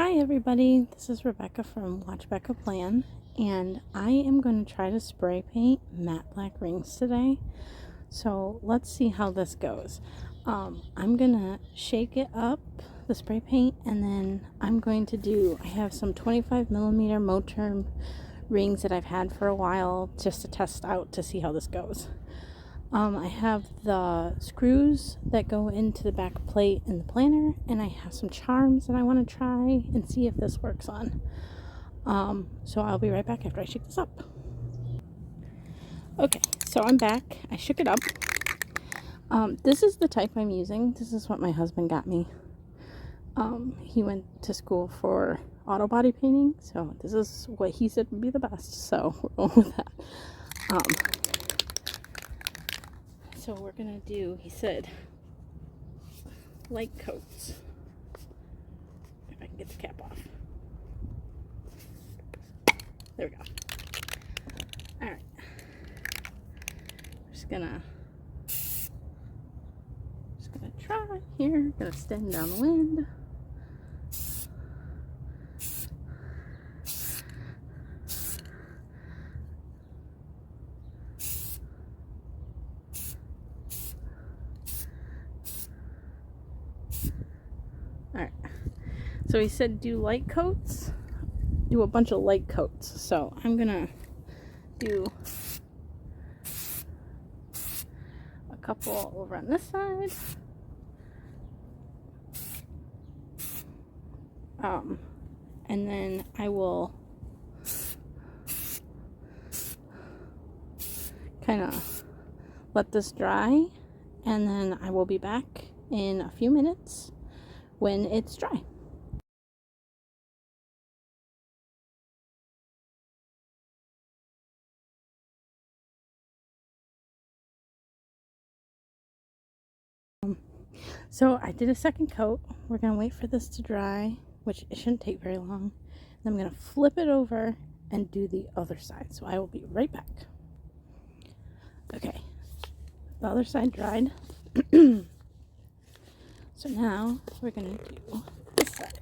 Hi everybody, this is Rebecca from Watch Becca Plan, and I am going to try to spray paint matte black rings today. So let's see how this goes. I'm going to shake it up, the spray paint, and then I have some 25 millimeter Moterm rings that I've had for a while just to test out to see how this goes. I have the screws that go into the back plate in the planner, and I have some charms that I want to try and see if this works on. So I'll be right back after I shake this up. Okay, so I'm back. I shook it up. This is the type I'm using. This is what my husband got me. He went to school for auto body painting, so this is what he said would be the best, so we're going with that. So we're gonna do, he said, light coats. If I can get the cap off. There we go. Alright. Just gonna try here. Gonna stand down the wind. Alright. So he said do light coats. Do a bunch of light coats. So I'm gonna do a couple over on this side. And then I will kind of let this dry, and then I will be back in a few minutes when it's dry. So I did a second coat. We're gonna wait for this to dry, which it shouldn't take very long. Then I'm gonna flip it over and do the other side. So I will be right back. Okay, the other side dried. So now we're gonna do this side.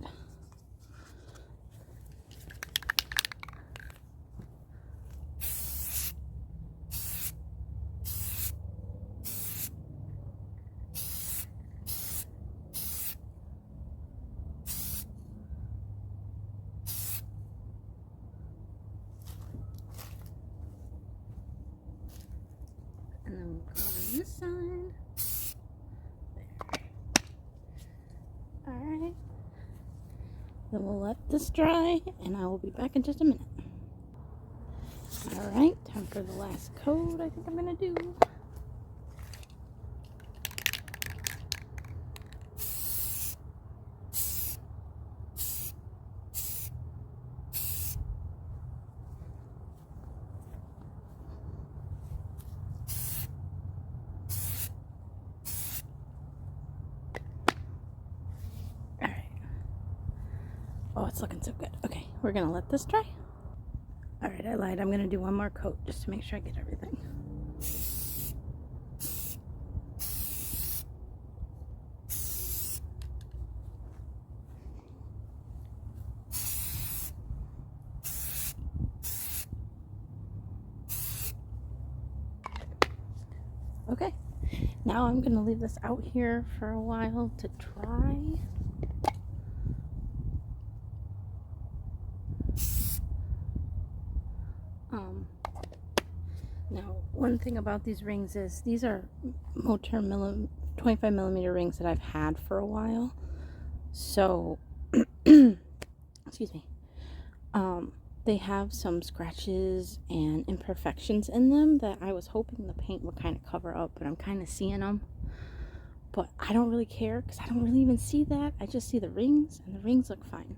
And then we'll put on this side. There. Alright. Then we'll let this dry, and I will be back in just a minute. Alright, time for the last coat I think I'm going to do. Alright. Oh, it's looking so good. Okay, we're going to let this dry. Alright, I lied. I'm going to do one more coat just to make sure I get everything. Okay, now I'm going to leave this out here for a while to dry. Now, one thing about these rings is these are Moterm 25 millimeter rings that I've had for a while. So, excuse me. They have some scratches and imperfections in them that I was hoping the paint would kind of cover up, but I'm kind of seeing them. But I don't really care because I don't really even see that. I just see the rings, and the rings look fine.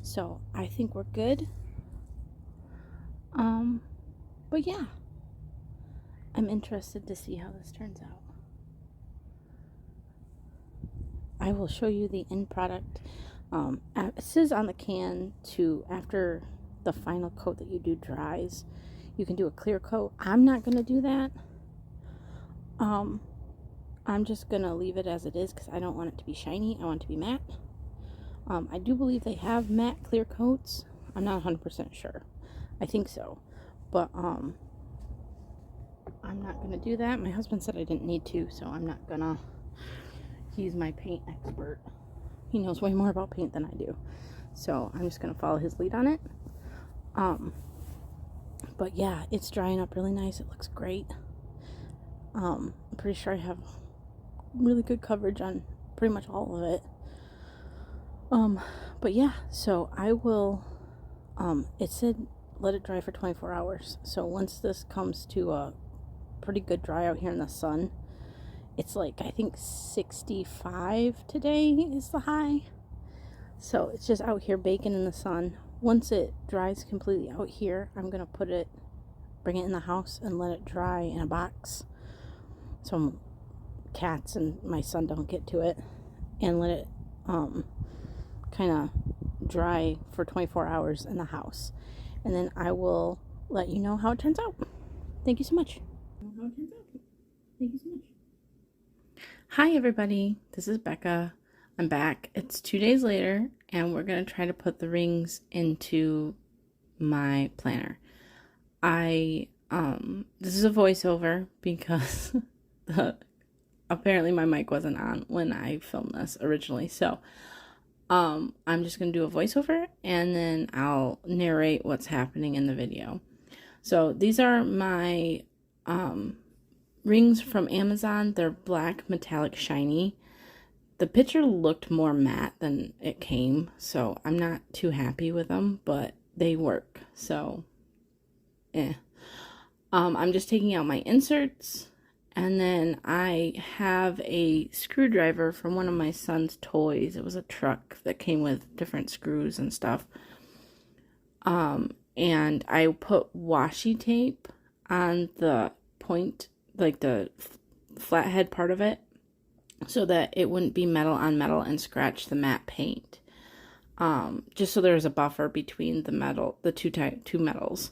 So I think we're good. But yeah, I'm interested to see how this turns out. I will show you the end product. It says on the can to, after the final coat that you do dries, you can do a clear coat. I'm not going to do that. I'm just going to leave it as it is because I don't want it to be shiny. I want it to be matte. I do believe they have matte clear coats. I'm not 100% sure. I think so. But I'm not going to do that. My husband said I didn't need to, so I'm not going to. He's my paint expert. He knows way more about paint than I do. So I'm just going to follow his lead on it. But yeah, it's drying up really nice. It looks great. I'm pretty sure I have really good coverage on pretty much all of it. But yeah, so I will, it said let it dry for 24 hours. So once this comes to a pretty good dry out here in the sun, it's like, I think 65 today is the high. So it's just out here baking in the sun. Once it dries completely out here, I'm going to bring it in the house and let it dry in a box. So cats and my son don't get to it, and let it, kind of dry for 24 hours in the house, and then I will let you know how it turns out. Thank you so much. Hi everybody, this is Becca. I'm back. It's 2 days later, and we're gonna try to put the rings into my planner. This is a voiceover because apparently my mic wasn't on when I filmed this originally, so I'm just going to do a voiceover, and then I'll narrate what's happening in the video. So these are my rings from Amazon. They're black, metallic, shiny. The picture looked more matte than it came, so I'm not too happy with them, but they work, so I'm just taking out my inserts. And then I have a screwdriver from one of my son's toys. It was a truck that came with different screws and stuff. And I put washi tape on the point, like the flathead part of it, so that it wouldn't be metal on metal and scratch the matte paint. Just so there's a buffer between the two metals.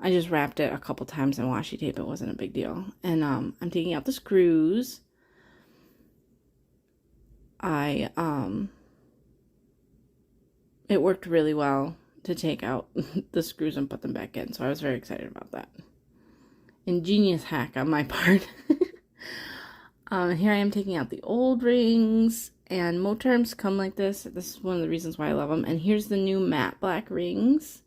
I just wrapped it a couple times in washi tape. It wasn't a big deal. And I'm taking out the screws. It worked really well to take out the screws and put them back in, so I was very excited about that. Ingenious hack on my part. Here I am taking out the old rings, and Moterms come like this. This is one of the reasons why I love them. And here's the new matte black rings.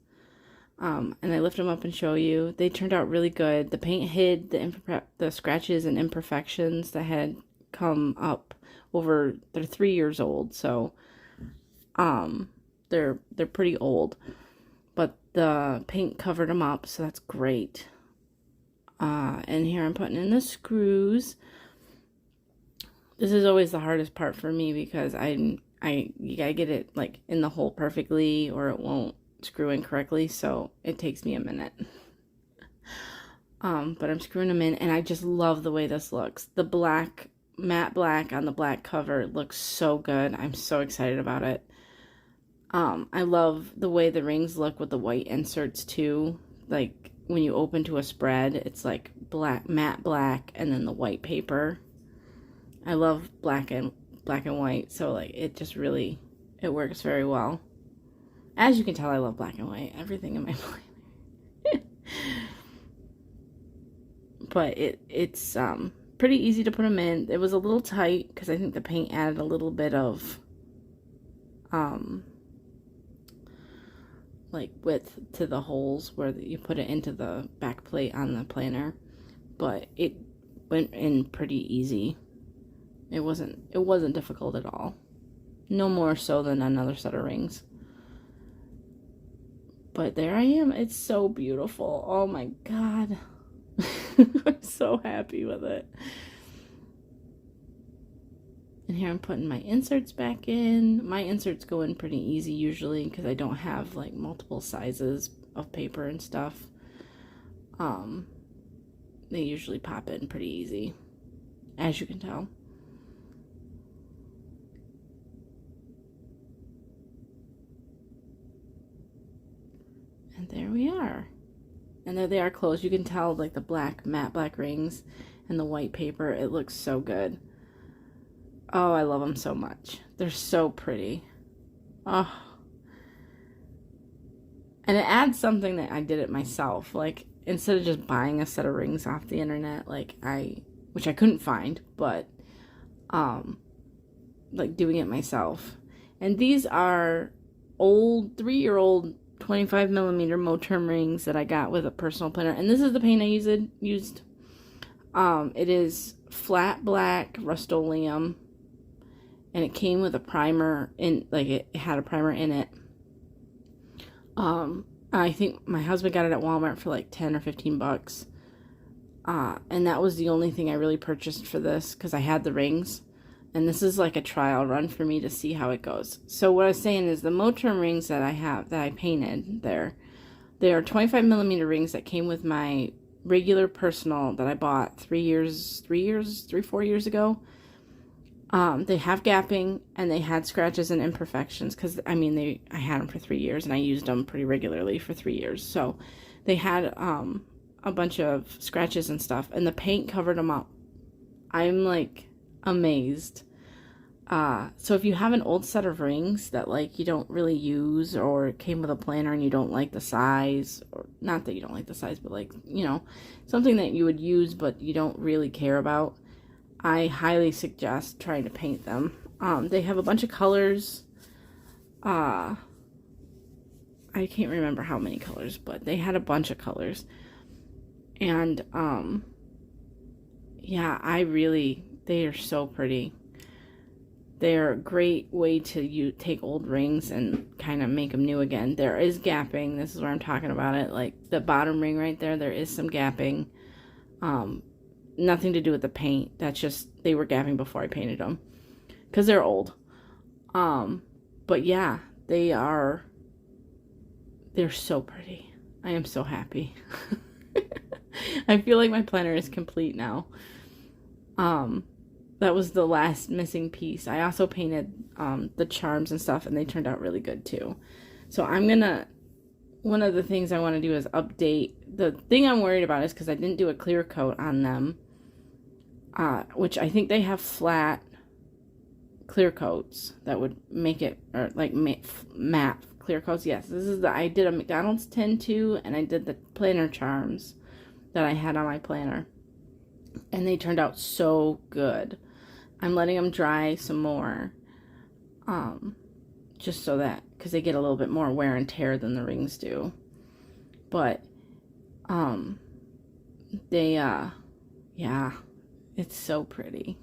And I lift them up and show you. They turned out really good. The paint hid the scratches and imperfections that had come up over. They're 3 years old, so they're pretty old. But the paint covered them up, so that's great. And here I'm putting in the screws. This is always the hardest part for me because you gotta get it like in the hole perfectly, or it won't screw in correctly, so it takes me a minute. But I'm screwing them in, and I just love the way this looks. The black, matte black on the black cover looks so good. I'm so excited about it. I love the way the rings look with the white inserts too. Like when you open to a spread, it's like black, matte black, and then the white paper. I love black and white, so like it works very well. As you can tell, I love black and white. Everything in my planner. But it's pretty easy to put them in. It was a little tight because I think the paint added a little bit of like width to the holes where you put it into the back plate on the planner. But it went in pretty easy. It wasn't difficult at all. No more so than another set of rings. But there I am. It's so beautiful. Oh my god. I'm so happy with it. And here I'm putting my inserts back in. My inserts go in pretty easy usually because I don't have like multiple sizes of paper and stuff. They usually pop in pretty easy, as you can tell. And there we are. And there they are closed. You can tell like the black, matte black rings and the white paper. It looks so good. Oh, I love them so much. They're so pretty. Oh. And it adds something that I did it myself. Like, instead of just buying a set of rings off the internet, like which I couldn't find, but, like doing it myself. And these are old, 3-year-old 25 millimeter Moterm rings that I got with a personal planner. And this is the paint I used. It is flat black Rust-Oleum, and it came with a primer it had a primer in it. I think my husband got it at Walmart for like 10 or 15 bucks. And that was the only thing I really purchased for this, because I had the rings. And this is like a trial run for me to see how it goes. So what I was saying is the Moterm rings that I have, that I painted there, they are 25 millimeter rings that came with my regular personal that I bought 4 years ago. They have gapping, and they had scratches and imperfections, because I had them for 3 years, and I used them pretty regularly for 3 years. So they had a bunch of scratches and stuff, and the paint covered them up. I'm like amazed. So if you have an old set of rings that like you don't really use, or came with a planner and you don't like the size, or not that you don't like the size, but like, you know, something that you would use but you don't really care about, I highly suggest trying to paint them. They have a bunch of colors. I can't remember how many colors, but they had a bunch of colors. And yeah, they are so pretty. They're a great way to take old rings and kind of make them new again. There is gapping. This is where I'm talking about it. Like the bottom ring right there is some gapping. Nothing to do with the paint. That's just, they were gapping before I painted them, because they're old. But yeah, they're so pretty. I am so happy. I feel like my planner is complete now. That was the last missing piece. I also painted the charms and stuff, and they turned out really good too. So one of the things I want to do is update. The thing I'm worried about is because I didn't do a clear coat on them, which I think they have flat clear coats that would make it, or like matte clear coats. Yes, I did a McDonald's tin too, and I did the planner charms that I had on my planner, and they turned out so good. I'm letting them dry some more, just so that, because they get a little bit more wear and tear than the rings do. But yeah, it's so pretty.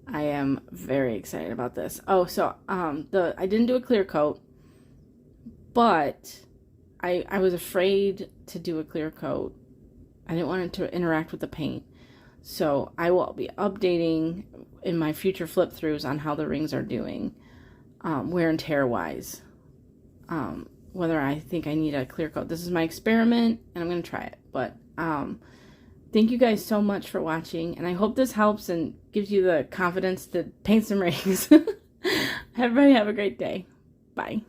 I am very excited about this. Oh, so I didn't do a clear coat, but I was afraid to do a clear coat. I didn't want it to interact with the paint. So I will be updating in my future flip throughs on how the rings are doing, wear and tear wise, whether I think I need a clear coat. This is my experiment, and I'm going to try it. But thank you guys so much for watching, and I hope this helps and gives you the confidence to paint some rings. Everybody have a great day. Bye.